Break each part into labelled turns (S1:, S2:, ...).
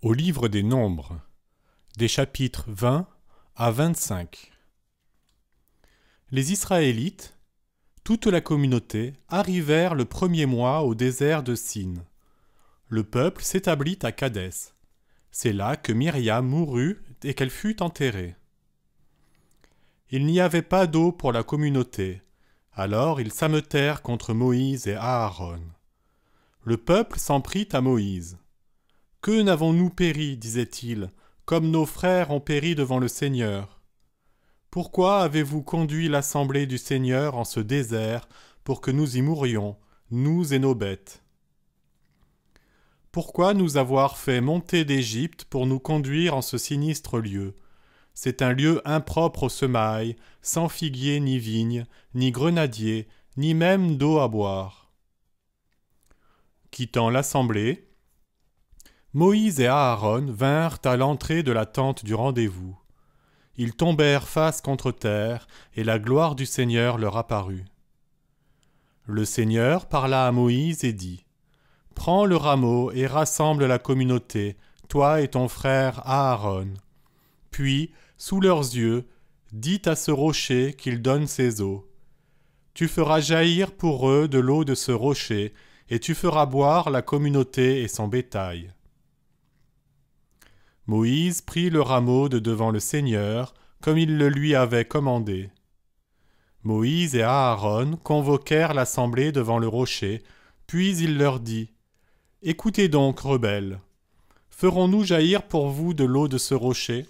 S1: Au livre des Nombres, des chapitres 20 à 25. Les Israélites, toute la communauté, arrivèrent le premier mois au désert de Sin. Le peuple s'établit à Kadès. C'est là que Myriam mourut et qu'elle fut enterrée. Il n'y avait pas d'eau pour la communauté. Alors ils s'ameutèrent contre Moïse et Aaron. Le peuple s'en prit à Moïse. « Que n'avons-nous péri, disait-il, comme nos frères ont péri devant le Seigneur? Pourquoi avez-vous conduit l'assemblée du Seigneur en ce désert pour que nous y mourions, nous et nos bêtes? Pourquoi nous avoir fait monter d'Égypte pour nous conduire en ce sinistre lieu? C'est un lieu impropre aux semailles, sans figuier ni vigne, ni grenadier, ni même d'eau à boire. » Quittant l'assemblée, Moïse et Aaron vinrent à l'entrée de la tente du rendez-vous. Ils tombèrent face contre terre, et la gloire du Seigneur leur apparut. Le Seigneur parla à Moïse et dit : « Prends le rameau et rassemble la communauté, toi et ton frère Aaron. Puis, sous leurs yeux, dis à ce rocher qu'il donne ses eaux. Tu feras jaillir pour eux de l'eau de ce rocher, et tu feras boire la communauté et son bétail. » Moïse prit le rameau de devant le Seigneur, comme il le lui avait commandé. Moïse et Aaron convoquèrent l'assemblée devant le rocher, puis il leur dit : « Écoutez donc, rebelles, ferons-nous jaillir pour vous de l'eau de ce rocher ? »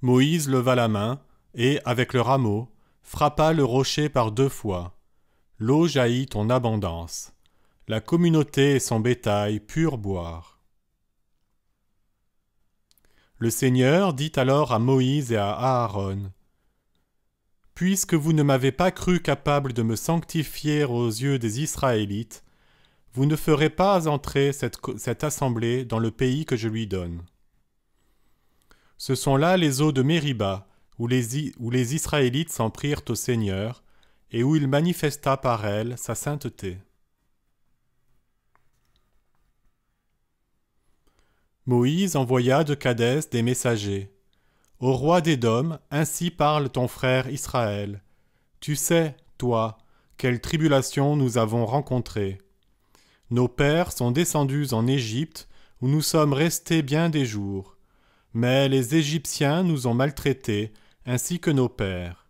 S1: Moïse leva la main et, avec le rameau, frappa le rocher par 2 fois. L'eau jaillit en abondance. La communauté et son bétail purent boire. Le Seigneur dit alors à Moïse et à Aaron : « Puisque vous ne m'avez pas cru capable de me sanctifier aux yeux des Israélites, vous ne ferez pas entrer cette assemblée dans le pays que je lui donne. Ce sont là les eaux de Mériba, où les Israélites s'en prirent au Seigneur, et où il manifesta par elles sa sainteté. » Moïse envoya de Kadès des messagers. « Au roi d'Édom, ainsi parle ton frère Israël. Tu sais, toi, quelle tribulation nous avons rencontrée. Nos pères sont descendus en Égypte, où nous sommes restés bien des jours. Mais les Égyptiens nous ont maltraités, ainsi que nos pères.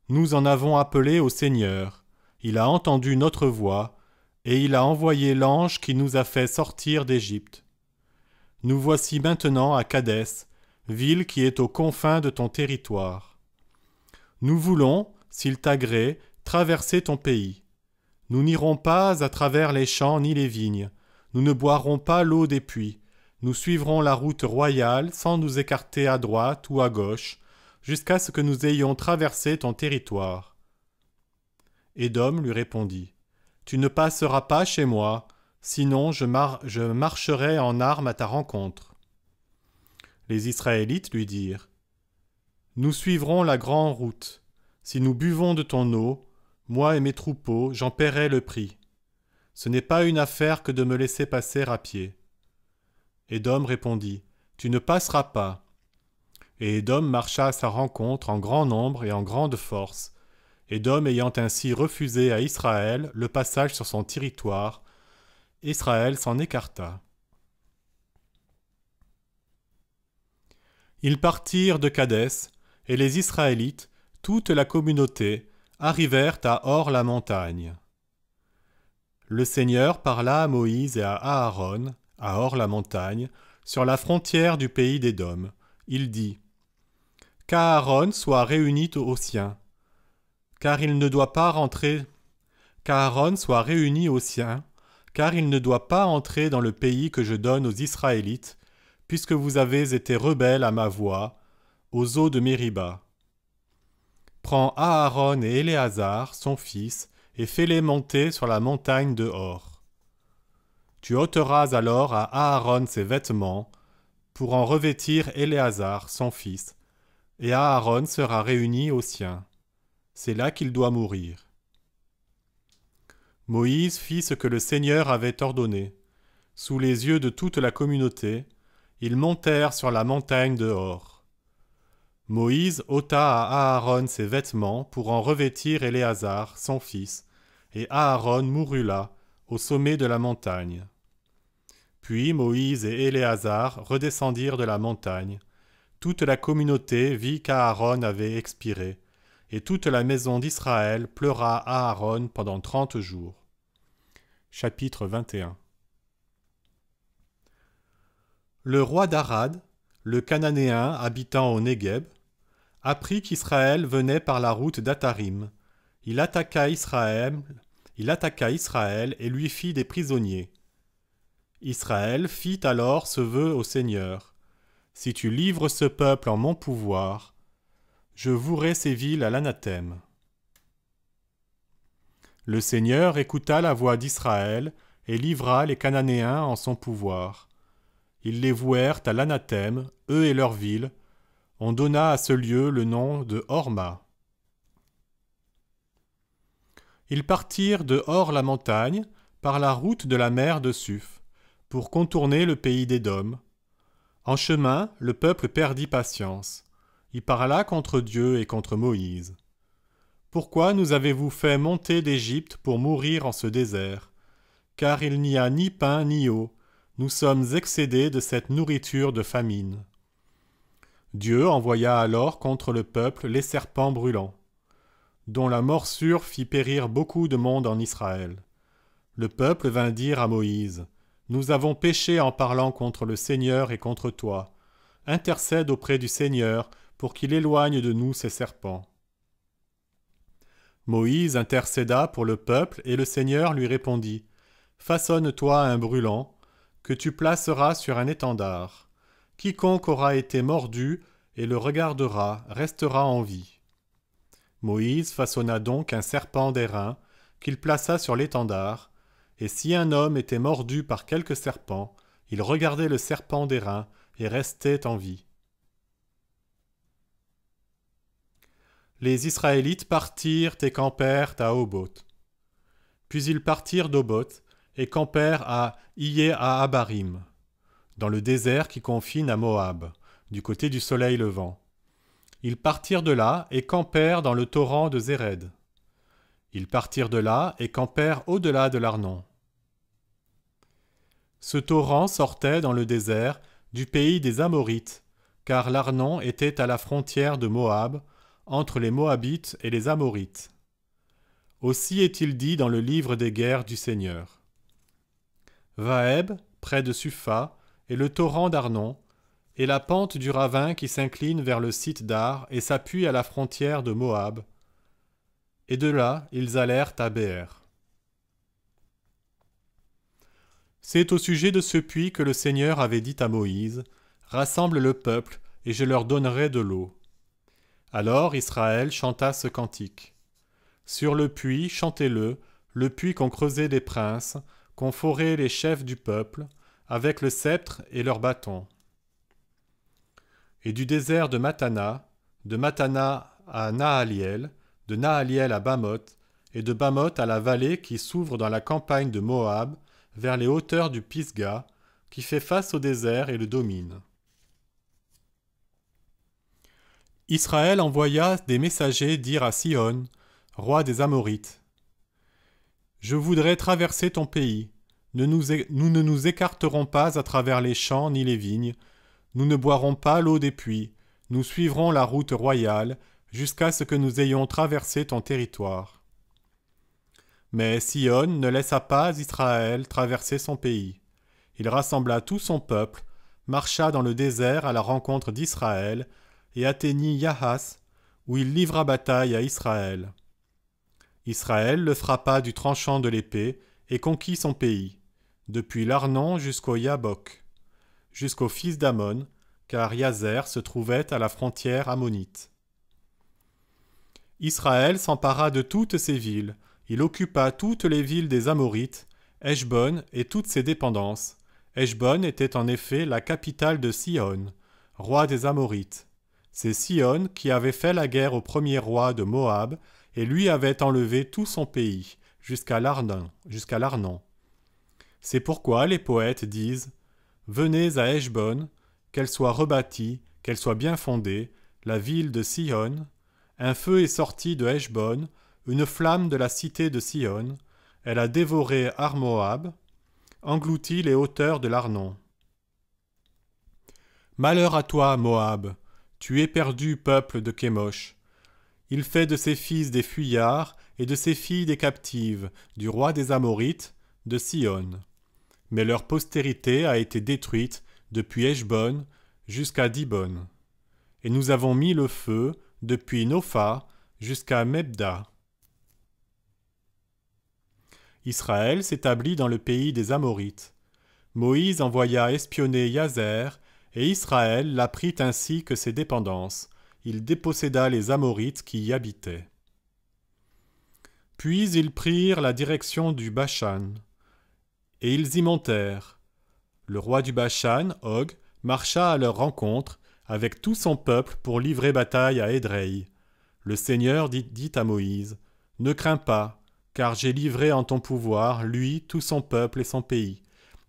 S1: Nous en avons appelé au Seigneur. Il a entendu notre voix, et il a envoyé l'ange qui nous a fait sortir d'Égypte. Nous voici maintenant à Kadès, ville qui est aux confins de ton territoire. Nous voulons, s'il t'agrée, traverser ton pays. Nous n'irons pas à travers les champs ni les vignes. Nous ne boirons pas l'eau des puits. Nous suivrons la route royale sans nous écarter à droite ou à gauche, jusqu'à ce que nous ayons traversé ton territoire. » Édom lui répondit : « Tu ne passeras pas chez moi, sinon je marcherai en armes à ta rencontre. » Les Israélites lui dirent : « Nous suivrons la grande route. Si nous buvons de ton eau, moi et mes troupeaux, j'en paierai le prix. Ce n'est pas une affaire que de me laisser passer à pied. » Édom répondit : « Tu ne passeras pas. » Et Édom marcha à sa rencontre en grand nombre et en grande force. Édom ayant ainsi refusé à Israël le passage sur son territoire, Israël s'en écarta. Ils partirent de Kadès, et les Israélites, toute la communauté, arrivèrent à Hor-la-Montagne. Le Seigneur parla à Moïse et à Aaron, à Hor-la-Montagne, sur la frontière du pays d'Édom. Il dit : « Qu'Aaron soit réuni aux siens, car il ne doit pas rentrer. Qu'Aaron soit réuni aux siens, car il ne doit pas entrer dans le pays que je donne aux Israélites, puisque vous avez été rebelles à ma voix, aux eaux de Mériba. Prends Aaron et Éléazar, son fils, et fais-les monter sur la montagne de Hor. Tu ôteras alors à Aaron ses vêtements, pour en revêtir Éléazar, son fils, et Aaron sera réuni aux siens. C'est là qu'il doit mourir. » Moïse fit ce que le Seigneur avait ordonné. sous les yeux de toute la communauté, ils montèrent sur la montagne de Hor. Moïse ôta à Aaron ses vêtements pour en revêtir Éléazar, son fils, et Aaron mourut là, au sommet de la montagne. Puis Moïse et Éléazar redescendirent de la montagne. Toute la communauté vit qu'Aaron avait expiré, et toute la maison d'Israël pleura Aaron pendant 30 jours. Chapitre 21. Le roi d'Arad, le Cananéen habitant au Négueb, apprit qu'Israël venait par la route d'Atarim. Il attaqua Israël et lui fit des prisonniers. Israël fit alors ce vœu au Seigneur. Si tu livres ce peuple en mon pouvoir, je vouerai ces villes à l'anathème. Le Seigneur écouta la voix d'Israël et livra les Cananéens en son pouvoir. Ils les vouèrent à l'anathème, eux et leurs villes. On donna à ce lieu le nom de Horma. Ils partirent de Hor-la-Montagne par la route de la mer de Suf, pour contourner le pays d'Édom. En chemin, le peuple perdit patience. Il parla contre Dieu et contre Moïse. « Pourquoi nous avez-vous fait monter d'Égypte pour mourir en ce désert? Car il n'y a ni pain ni eau. Nous sommes excédés de cette nourriture de famine. » Dieu envoya alors contre le peuple les serpents brûlants, dont la morsure fit périr beaucoup de monde en Israël. Le peuple vint dire à Moïse, « Nous avons péché en parlant contre le Seigneur et contre toi. Intercède auprès du Seigneur pour qu'il éloigne de nous ces serpents. » Moïse intercéda pour le peuple et le Seigneur lui répondit, « Façonne-toi un brûlant, que tu placeras sur un étendard. Quiconque aura été mordu et le regardera restera en vie. » Moïse façonna donc un serpent d'airain qu'il plaça sur l'étendard, et si un homme était mordu par quelque serpent, il regardait le serpent d'airain et restait en vie. Les Israélites partirent et campèrent à Oboth. Puis ils partirent d'Oboth et campèrent à Iye-à-Abarim, dans le désert qui confine à Moab, du côté du soleil levant. Ils partirent de là et campèrent dans le torrent de Zéred. Ils partirent de là et campèrent au-delà de l'Arnon. Ce torrent sortait dans le désert du pays des Amorites, car l'Arnon était à la frontière de Moab, entre les Moabites et les Amorites. Aussi est-il dit dans le livre des guerres du Seigneur. Vaeb, près de Supha, est le torrent d'Arnon, et la pente du ravin qui s'incline vers le site d'Ar et s'appuie à la frontière de Moab. Et de là, ils allèrent à Béer. C'est au sujet de ce puits que le Seigneur avait dit à Moïse, « Rassemble le peuple, et je leur donnerai de l'eau. » Alors Israël chanta ce cantique. Sur le puits, chantez-le, le puits qu'ont creusé des princes, qu'ont foré les chefs du peuple, avec le sceptre et leurs bâtons. Et du désert de Matana à Nahaliel, de Nahaliel à Bamoth, et de Bamoth à la vallée qui s'ouvre dans la campagne de Moab, vers les hauteurs du Pisga, qui fait face au désert et le domine. Israël envoya des messagers dire à Sihon, roi des Amorites, « Je voudrais traverser ton pays. Nous ne nous écarterons pas à travers les champs ni les vignes. Nous ne boirons pas l'eau des puits. Nous suivrons la route royale jusqu'à ce que nous ayons traversé ton territoire. » Mais Sihon ne laissa pas Israël traverser son pays. Il rassembla tout son peuple, marcha dans le désert à la rencontre d'Israël et atteignit Yahas, où il livra bataille à Israël. Israël le frappa du tranchant de l'épée et conquit son pays, depuis l'Arnon jusqu'au Yabok, jusqu'au fils d'Amon, car Yazer se trouvait à la frontière ammonite. Israël s'empara de toutes ces villes. Il occupa toutes les villes des Amorites, Heshbon et toutes ses dépendances. Heshbon était en effet la capitale de Sihon, roi des Amorites. C'est Sihon qui avait fait la guerre au premier roi de Moab et lui avait enlevé tout son pays, jusqu'à l'Arnon. C'est pourquoi les poètes disent « Venez à Heshbon, qu'elle soit rebâtie, qu'elle soit bien fondée, la ville de Sion. Un feu est sorti de Heshbon, une flamme de la cité de Sion. Elle a dévoré Ar-Moab, englouti les hauteurs de l'Arnon. Malheur à toi, Moab, tu es perdu, peuple de Kémosh. Il fait de ses fils des fuyards et de ses filles des captives, du roi des Amorites, de Sion. Mais leur postérité a été détruite depuis Heshbon jusqu'à Dibon. Et nous avons mis le feu depuis Nopha jusqu'à Mebda. Israël s'établit dans le pays des Amorites. Moïse envoya espionner Yazer, et Israël l'apprit ainsi que ses dépendances. Il déposséda les Amorites qui y habitaient. Puis ils prirent la direction du Bashan, et ils y montèrent. Le roi du Bashan, Og, marcha à leur rencontre avec tout son peuple pour livrer bataille à Édrei. Le Seigneur dit à Moïse, « Ne crains pas, car j'ai livré en ton pouvoir, lui, tout son peuple et son pays.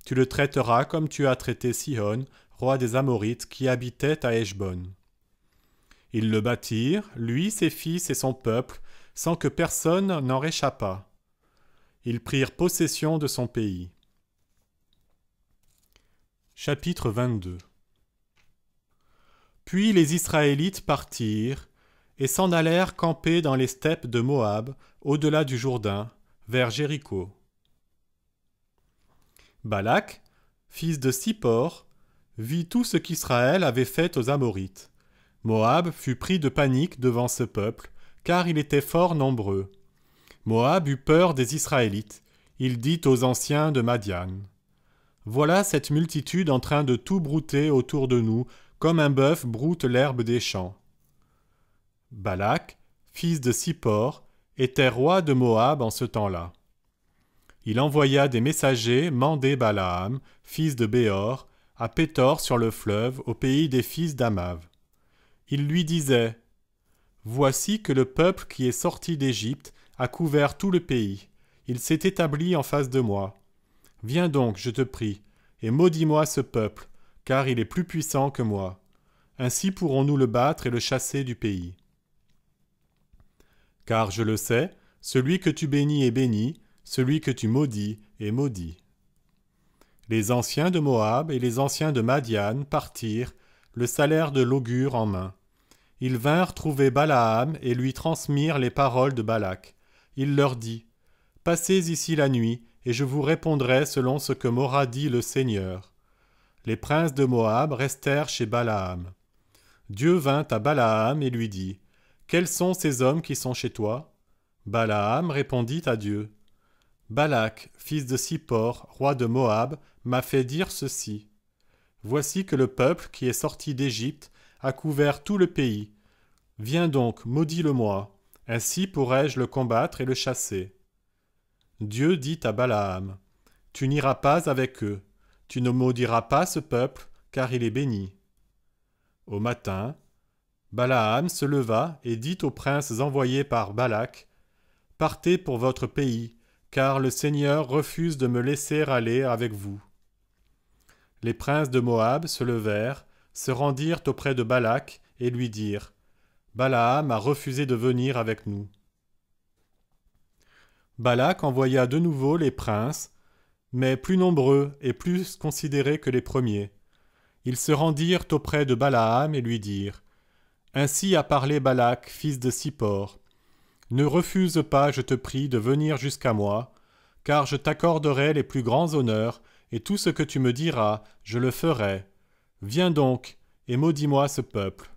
S1: Tu le traiteras comme tu as traité Sihon, roi des Amorites, qui habitait à Heshbon. » Ils le bâtirent, lui, ses fils et son peuple, sans que personne n'en réchappât. Ils prirent possession de son pays. Chapitre 22. Puis les Israélites partirent et s'en allèrent camper dans les steppes de Moab, au-delà du Jourdain, vers Jéricho. Balak, fils de Sippor, vit tout ce qu'Israël avait fait aux Amorites. Moab fut pris de panique devant ce peuple, car il était fort nombreux. Moab eut peur des Israélites. Il dit aux anciens de Madian, « Voilà cette multitude en train de tout brouter autour de nous, comme un bœuf broute l'herbe des champs. » Balak, fils de Sippor, était roi de Moab en ce temps-là. Il envoya des messagers mander Balaam, fils de Béor, à Pétor sur le fleuve, au pays des fils d'Amav. Il lui disait, « Voici que le peuple qui est sorti d'Égypte a couvert tout le pays. Il s'est établi en face de moi. Viens donc, je te prie, et maudis-moi ce peuple, car il est plus puissant que moi. Ainsi pourrons-nous le battre et le chasser du pays. Car je le sais, celui que tu bénis est béni, celui que tu maudis est maudit. » Les anciens de Moab et les anciens de Madian partirent, le salaire de l'augure en main. Ils vinrent trouver Balaam et lui transmirent les paroles de Balak. Il leur dit, « Passez ici la nuit, et je vous répondrai selon ce que m'aura dit le Seigneur. » Les princes de Moab restèrent chez Balaam. Dieu vint à Balaam et lui dit, « Quels sont ces hommes qui sont chez toi ?» Balaam répondit à Dieu, « Balak, fils de Sippor, roi de Moab, m'a fait dire ceci. Voici que le peuple qui est sorti d'Égypte a couvert tout le pays. Viens donc, maudis-le-moi, ainsi pourrai-je le combattre et le chasser. » Dieu dit à Balaam, « Tu n'iras pas avec eux, tu ne maudiras pas ce peuple, car il est béni. » Au matin, Balaam se leva et dit aux princes envoyés par Balak, « Partez pour votre pays, car le Seigneur refuse de me laisser aller avec vous. » Les princes de Moab se levèrent, se rendirent auprès de Balak et lui dirent, « Balaam a refusé de venir avec nous. » Balak envoya de nouveau les princes, mais plus nombreux et plus considérés que les premiers. Ils se rendirent auprès de Balaam et lui dirent, « Ainsi a parlé Balak, fils de Sippor. Ne refuse pas, je te prie, de venir jusqu'à moi, car je t'accorderai les plus grands honneurs, et tout ce que tu me diras, je le ferai. Viens donc, et maudis-moi ce peuple. »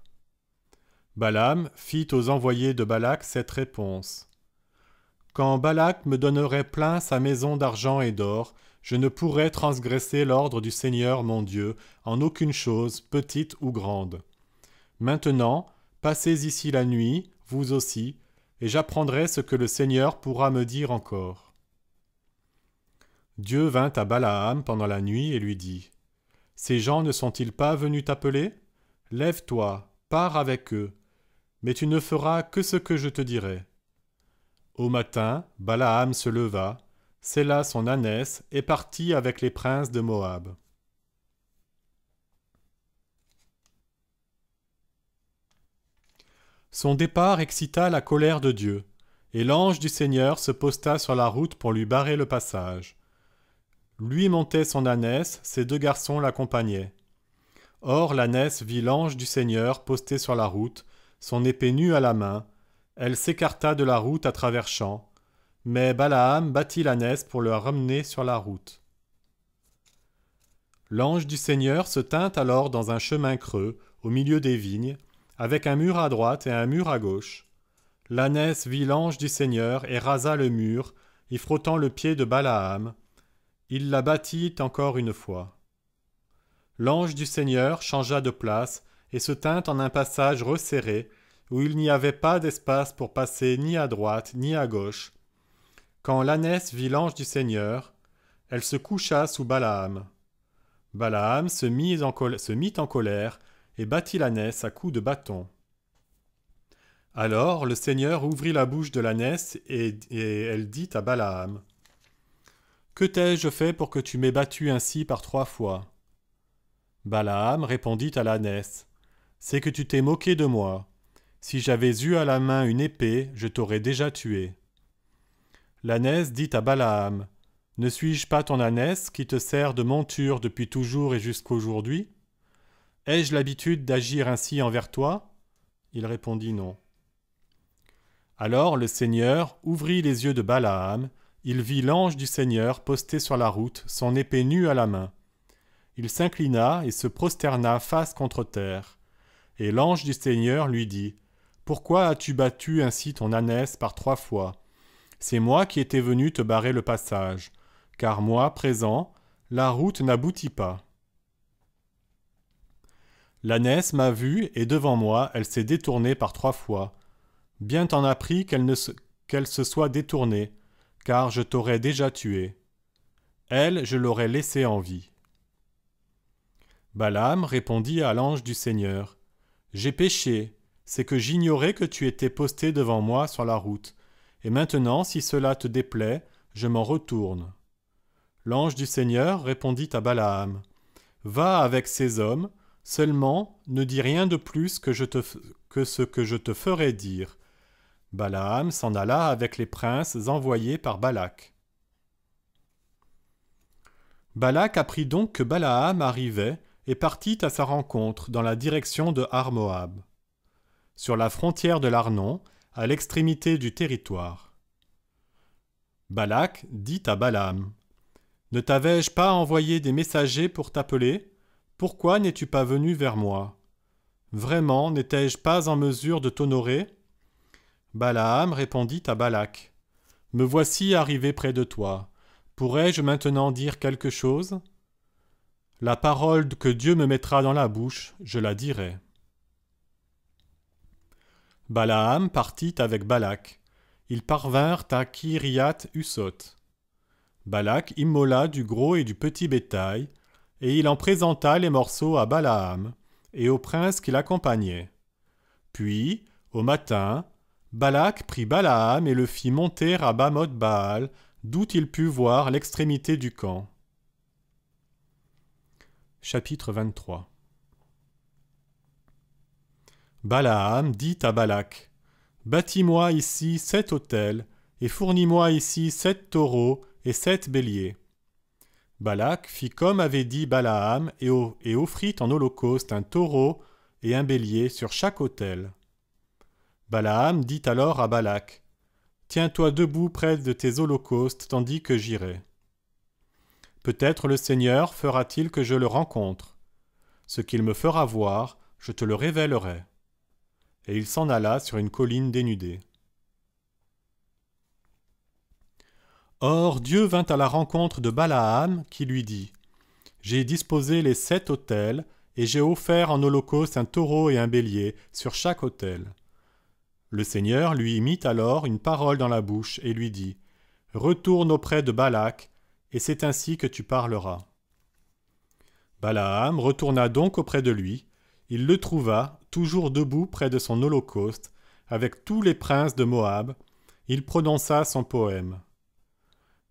S1: Balaam fit aux envoyés de Balak cette réponse. « Quand Balak me donnerait plein sa maison d'argent et d'or, je ne pourrais transgresser l'ordre du Seigneur mon Dieu en aucune chose, petite ou grande. Maintenant, passez ici la nuit, vous aussi, et j'apprendrai ce que le Seigneur pourra me dire encore. » Dieu vint à Balaam pendant la nuit et lui dit, « Ces gens ne sont-ils pas venus t'appeler? Lève-toi, pars avec eux, mais tu ne feras que ce que je te dirai. » Au matin, Balaam se leva, sella son ânesse et partit avec les princes de Moab. Son départ excita la colère de Dieu, et l'ange du Seigneur se posta sur la route pour lui barrer le passage. Lui montait son ânesse, ses 2 garçons l'accompagnaient. Or l'ânesse vit l'ange du Seigneur posté sur la route, son épée nue à la main. Elle s'écarta de la route à travers champs, mais Balaam battit l'ânesse pour le ramener sur la route. L'ange du Seigneur se tint alors dans un chemin creux, au milieu des vignes, avec un mur à droite et un mur à gauche. L'ânesse vit l'ange du Seigneur et rasa le mur, y frottant le pied de Balaam. Il la battit encore une fois. L'ange du Seigneur changea de place et se tint en un passage resserré, où il n'y avait pas d'espace pour passer ni à droite ni à gauche. Quand l'ânesse vit l'ange du Seigneur, elle se coucha sous Balaam. Balaam se mit en colère et battit l'ânesse à coups de bâton. Alors le Seigneur ouvrit la bouche de l'ânesse et elle dit à Balaam : « Que t'ai-je fait pour que tu m'aies battu ainsi par 3 fois ?» Balaam répondit à l'ânesse : « C'est que tu t'es moqué de moi. Si j'avais eu à la main une épée, je t'aurais déjà tué. » L'ânesse dit à Balaam : « Ne suis-je pas ton ânesse qui te sert de monture depuis toujours et jusqu'aujourd'hui ? Ai-je l'habitude d'agir ainsi envers toi ? » Il répondit non. Alors le Seigneur ouvrit les yeux de Balaam, il vit l'ange du Seigneur posté sur la route, son épée nue à la main. Il s'inclina et se prosterna face contre terre. Et l'ange du Seigneur lui dit : « Pourquoi as-tu battu ainsi ton ânesse par 3 fois ? C'est moi qui étais venu te barrer le passage, car moi, présent, la route n'aboutit pas. L'ânesse m'a vu, et devant moi, elle s'est détournée par 3 fois. Bien t'en as pris qu'elle se soit détournée, car je t'aurais déjà tué. Elle, je l'aurais laissée en vie. » Balaam répondit à l'ange du Seigneur : « J'ai péché, c'est que j'ignorais que tu étais posté devant moi sur la route, et maintenant, si cela te déplaît, je m'en retourne. » L'ange du Seigneur répondit à Balaam : « Va avec ces hommes, seulement ne dis rien de plus que ce que je te ferai dire. » Balaam s'en alla avec les princes envoyés par Balak. Balak apprit donc que Balaam arrivait et partit à sa rencontre dans la direction de Har-Moab, sur la frontière de l'Arnon, à l'extrémité du territoire. Balak dit à Balaam : « Ne t'avais-je pas envoyé des messagers pour t'appeler ? Pourquoi n'es-tu pas venu vers moi ? Vraiment, n'étais-je pas en mesure de t'honorer ? » Balaam répondit à Balak : « Me voici arrivé près de toi. Pourrais-je maintenant dire quelque chose ? La parole que Dieu me mettra dans la bouche, je la dirai. » Balaam partit avec Balak. Ils parvinrent à Kiriath-Husoth. Balak immola du gros et du petit bétail, et il en présenta les morceaux à Balaam et aux princes qui l'accompagnaient. Puis, au matin, Balak prit Balaam et le fit monter à Bamoth-Baal, d'où il put voir l'extrémité du camp. Chapitre 23. Balaam dit à Balak : « Bâtis-moi ici 7 autels, et fournis-moi ici 7 taureaux et 7 béliers. » Balak fit comme avait dit Balaam et offrit en holocauste un taureau et un bélier sur chaque autel. Balaam dit alors à Balak : « Tiens-toi debout près de tes holocaustes tandis que j'irai. Peut-être le Seigneur fera-t-il que je le rencontre. Ce qu'il me fera voir, je te le révélerai. » Et il s'en alla sur une colline dénudée. Or Dieu vint à la rencontre de Balaam, qui lui dit : « J'ai disposé les 7 autels, et j'ai offert en holocauste un taureau et un bélier sur chaque autel. » Le Seigneur lui mit alors une parole dans la bouche et lui dit : « Retourne auprès de Balak, et c'est ainsi que tu parleras. » Balaam retourna donc auprès de lui. Il le trouva, toujours debout près de son holocauste, avec tous les princes de Moab. Il prononça son poème.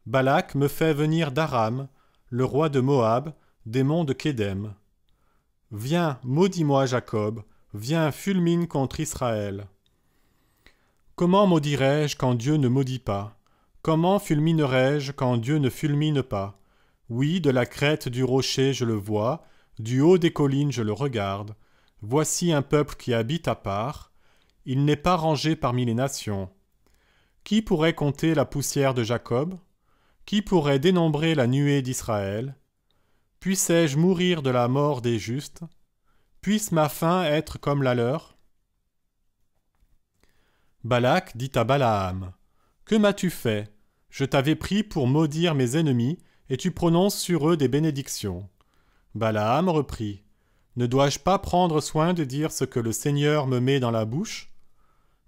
S1: Balak me fait venir d'Aram, le roi de Moab, des monts de Kédem. Viens, maudis-moi Jacob, viens, fulmine contre Israël. Comment maudirais-je quand Dieu ne maudit pas? Comment fulminerais-je quand Dieu ne fulmine pas? Oui, de la crête du rocher je le vois, du haut des collines je le regarde. Voici un peuple qui habite à part, il n'est pas rangé parmi les nations. Qui pourrait compter la poussière de Jacob? Qui pourrait dénombrer la nuée d'Israël? Puissais-je mourir de la mort des justes? Puisse ma fin être comme la leur? Balak dit à Balaam, « Que m'as-tu fait? Je t'avais pris pour maudire mes ennemis, et tu prononces sur eux des bénédictions. » Balaam reprit, « Ne dois-je pas prendre soin de dire ce que le Seigneur me met dans la bouche? »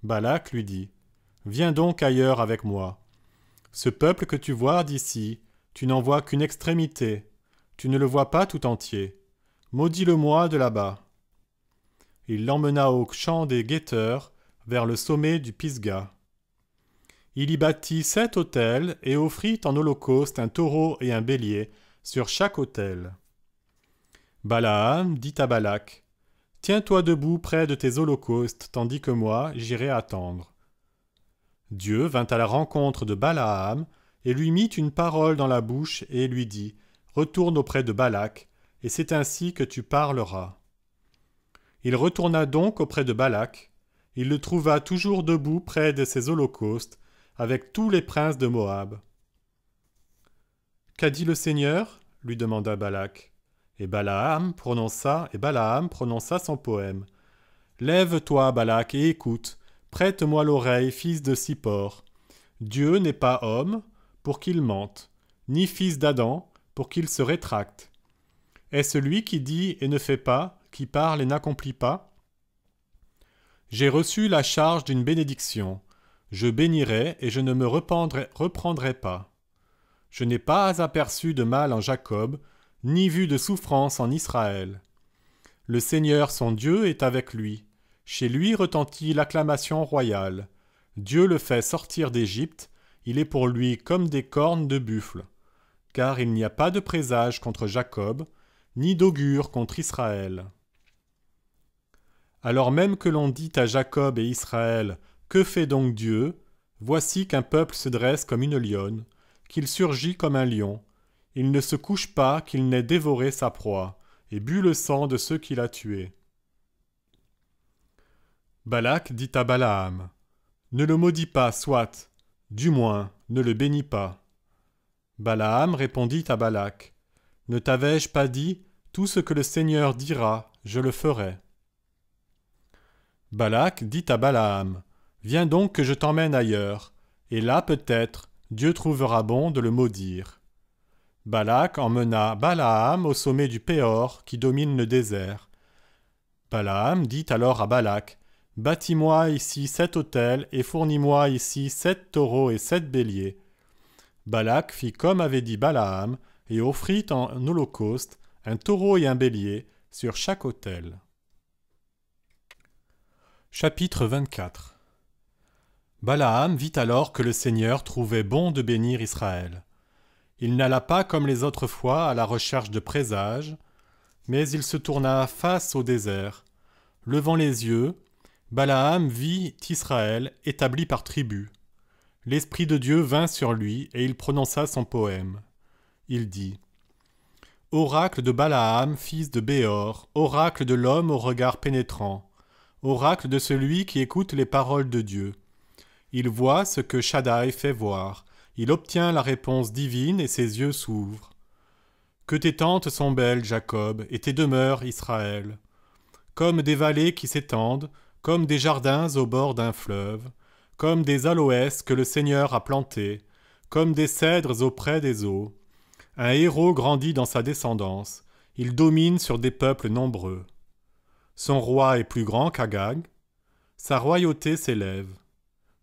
S1: Balak lui dit, « Viens donc ailleurs avec moi. Ce peuple que tu vois d'ici, tu n'en vois qu'une extrémité, tu ne le vois pas tout entier. Maudis-le-moi de là-bas. » Il l'emmena au champ des guetteurs, vers le sommet du Pisga. Il y bâtit 7 autels et offrit en holocauste un taureau et un bélier sur chaque autel. Balaam dit à Balak, « Tiens-toi debout près de tes holocaustes, tandis que moi j'irai attendre. » Dieu vint à la rencontre de Balaam et lui mit une parole dans la bouche et lui dit, « Retourne auprès de Balak, et c'est ainsi que tu parleras. » Il retourna donc auprès de Balak. Il le trouva toujours debout près de ses holocaustes, avec tous les princes de Moab. « Qu'a dit le Seigneur ?» lui demanda Balak. Et Balaam prononça son poème. « Lève-toi, Balak, et écoute. Prête-moi l'oreille, fils de Sippor. Dieu n'est pas homme, pour qu'il mente, ni fils d'Adam, pour qu'il se rétracte. Est-ce lui qui dit et ne fait pas, qui parle et n'accomplit pas? J'ai reçu la charge d'une bénédiction. Je bénirai et je ne me reprendrai pas. Je n'ai pas aperçu de mal en Jacob, ni vu de souffrance en Israël. Le Seigneur son Dieu est avec lui. Chez lui retentit l'acclamation royale. Dieu le fait sortir d'Égypte, il est pour lui comme des cornes de buffle. Car il n'y a pas de présage contre Jacob, ni d'augure contre Israël. Alors même que l'on dit à Jacob et Israël, « Que fait donc Dieu ?» Voici qu'un peuple se dresse comme une lionne, qu'il surgit comme un lion. Il ne se couche pas qu'il n'ait dévoré sa proie, et bu le sang de ceux qu'il a tués. Balak dit à Balaam, « Ne le maudis pas, soit, du moins, ne le bénis pas. » Balaam répondit à Balak, « Ne t'avais-je pas dit, tout ce que le Seigneur dira, je le ferai. » Balak dit à Balaam, « Viens donc que je t'emmène ailleurs, et là peut-être Dieu trouvera bon de le maudire. » Balak emmena Balaam au sommet du Péor qui domine le désert. Balaam dit alors à Balak, « Bâtis-moi ici 7 autels et fournis-moi ici 7 taureaux et 7 béliers. » Balak fit comme avait dit Balaam et offrit en holocauste un taureau et un bélier sur chaque autel. Chapitre 24. Balaam vit alors que le Seigneur trouvait bon de bénir Israël. Il n'alla pas comme les autres fois à la recherche de présages, mais il se tourna face au désert. Levant les yeux, Balaam vit Israël établi par tribus. L'Esprit de Dieu vint sur lui et il prononça son poème. Il dit « Oracle de Balaam, fils de Béor, oracle de l'homme au regard pénétrant, oracle de celui qui écoute les paroles de Dieu. Il voit ce que Shaddai fait voir, il obtient la réponse divine et ses yeux s'ouvrent. Que tes tentes sont belles, Jacob, et tes demeures, Israël. Comme des vallées qui s'étendent, comme des jardins au bord d'un fleuve, comme des aloès que le Seigneur a plantés, comme des cèdres auprès des eaux. Un héros grandit dans sa descendance, il domine sur des peuples nombreux. Son roi est plus grand qu'Agag, sa royauté s'élève.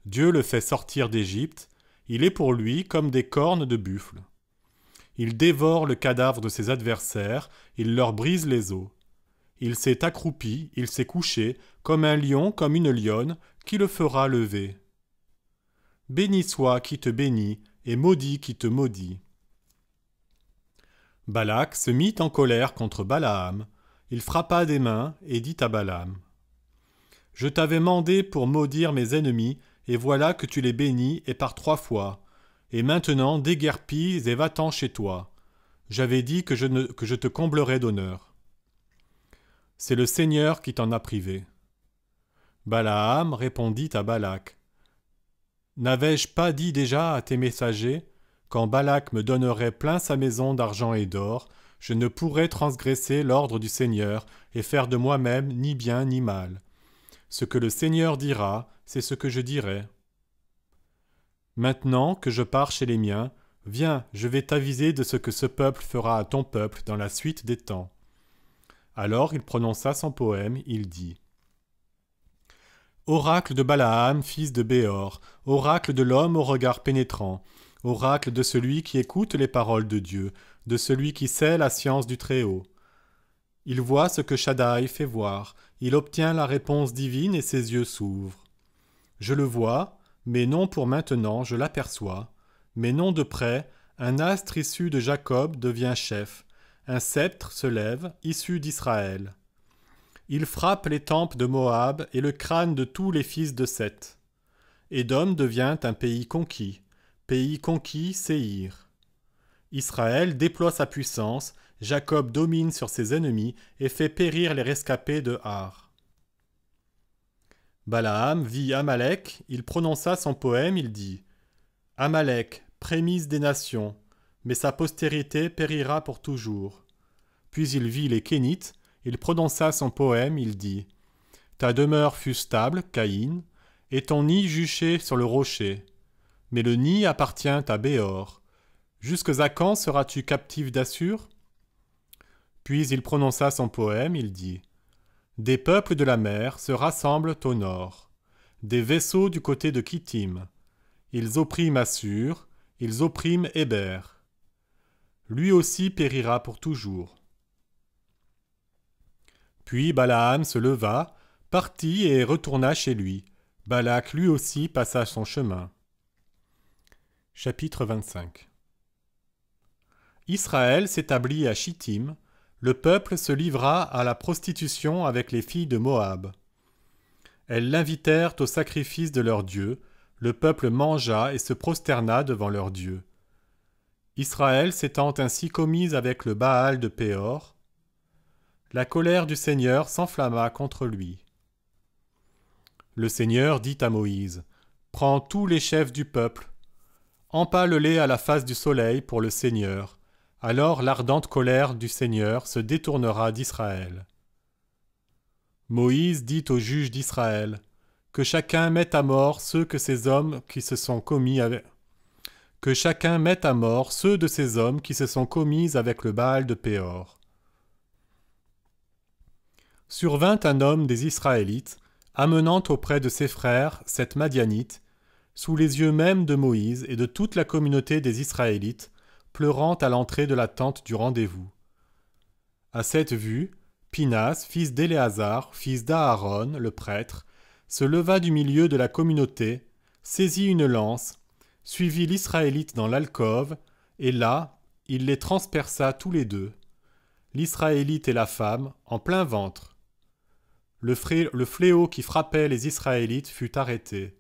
S1: Dieu le fait sortir d'Égypte, il est pour lui comme des cornes de buffle. Il dévore le cadavre de ses adversaires, il leur brise les os. Il s'est accroupi, il s'est couché, comme un lion, comme une lionne, qui le fera lever. Béni soit qui te bénit, et maudit qui te maudit. Balak se mit en colère contre Balaam. Il frappa des mains et dit à Balaam : « Je t'avais mandé pour maudire mes ennemis, et voilà que tu les bénis, et par 3 fois. Et maintenant déguerpis et va-t'en chez toi. J'avais dit que je te comblerais d'honneur. C'est le Seigneur qui t'en a privé. » Balaam répondit à Balak : « N'avais-je pas dit déjà à tes messagers, quand Balak me donnerait plein sa maison d'argent et d'or, je ne pourrais transgresser l'ordre du Seigneur et faire de moi-même ni bien ni mal. Ce que le Seigneur dira, c'est ce que je dirai. Maintenant que je pars chez les miens, viens, je vais t'aviser de ce que ce peuple fera à ton peuple dans la suite des temps. » Alors il prononça son poème, il dit : « Oracle de Balaam, fils de Béor, oracle de l'homme au regard pénétrant, oracle de celui qui écoute les paroles de Dieu, de celui qui sait la science du Très-Haut. Il voit ce que Shaddai fait voir, il obtient la réponse divine et ses yeux s'ouvrent. Je le vois, mais non pour maintenant, je l'aperçois, mais non de près, un astre issu de Jacob devient chef, un sceptre se lève, issu d'Israël. Il frappe les tempes de Moab et le crâne de tous les fils de Seth. Édom devient un pays conquis, Séhir. Israël déploie sa puissance, Jacob domine sur ses ennemis et fait périr les rescapés de Har. Balaam vit Amalek, il prononça son poème, il dit : « Amalek, prémisse des nations, mais sa postérité périra pour toujours. » Puis il vit les Kénites, il prononça son poème, il dit : « Ta demeure fut stable, Caïn, et ton nid juché sur le rocher. Mais le nid appartient à Béor. Jusque à quand seras-tu captif d'Assur ? » Puis il prononça son poème, il dit : « Des peuples de la mer se rassemblent au nord, des vaisseaux du côté de Kittim. Ils oppriment Assur, ils oppriment Héber. Lui aussi périra pour toujours. » Puis Balaam se leva, partit et retourna chez lui. Balak lui aussi passa son chemin. Chapitre 25. Israël s'établit à Chittim. Le peuple se livra à la prostitution avec les filles de Moab. Elles l'invitèrent au sacrifice de leur Dieu. Le peuple mangea et se prosterna devant leur Dieu. Israël s'étant ainsi commise avec le Baal de Péor, la colère du Seigneur s'enflamma contre lui. Le Seigneur dit à Moïse : « Prends tous les chefs du peuple, empale-les à la face du soleil pour le Seigneur. Alors l'ardente colère du Seigneur se détournera d'Israël. » Moïse dit aux juges d'Israël : « Que chacun mette à mort ceux de ces hommes qui se sont commis avec le Baal de Péor. » Survint un homme des Israélites, amenant auprès de ses frères cette Madianite, sous les yeux même de Moïse et de toute la communauté des Israélites, pleurant à l'entrée de la tente du rendez-vous. À cette vue, Pinas, fils d'Éléazar, fils d'Aaron, le prêtre, se leva du milieu de la communauté, saisit une lance, suivit l'Israélite dans l'alcôve, et là, il les transperça tous les deux, l'Israélite et la femme, en plein ventre. Le fléau qui frappait les Israélites fut arrêté.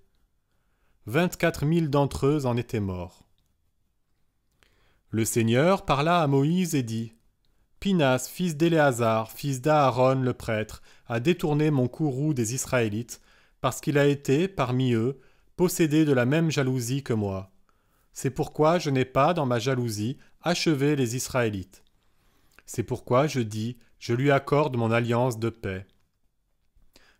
S1: 24 000 d'entre eux en étaient morts. Le Seigneur parla à Moïse et dit : « Pinas, fils d'Éléazar, fils d'Aaron le prêtre, a détourné mon courroux des Israélites, parce qu'il a été, parmi eux, possédé de la même jalousie que moi. C'est pourquoi je n'ai pas, dans ma jalousie, achevé les Israélites. C'est pourquoi je dis : je lui accorde mon alliance de paix.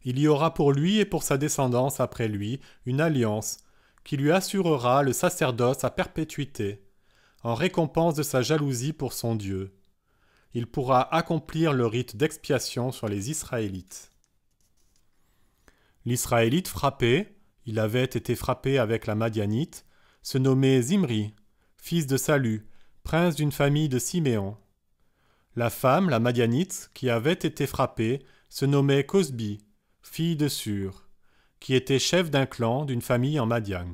S1: Il y aura pour lui et pour sa descendance après lui une alliance qui lui assurera le sacerdoce à perpétuité, en récompense de sa jalousie pour son Dieu. Il pourra accomplir le rite d'expiation sur les Israélites. » L'Israélite frappé, il avait été frappé avec la Madianite, se nommait Zimri, fils de Salu, prince d'une famille de Siméon. La femme, la Madianite, qui avait été frappée, se nommait Cosbi, fille de Sur, qui était chef d'un clan d'une famille en Madian.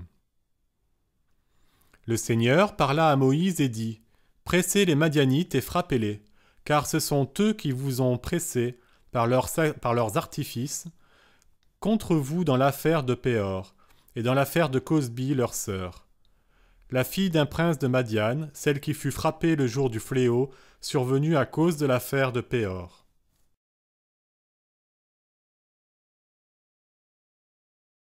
S1: Le Seigneur parla à Moïse et dit, « Pressez les Madianites et frappez-les, car ce sont eux qui vous ont pressés par leurs artifices contre vous dans l'affaire de Péor et dans l'affaire de Cosbi, leur sœur. La fille d'un prince de Madian, celle qui fut frappée le jour du fléau survenu à cause de l'affaire de Péor. »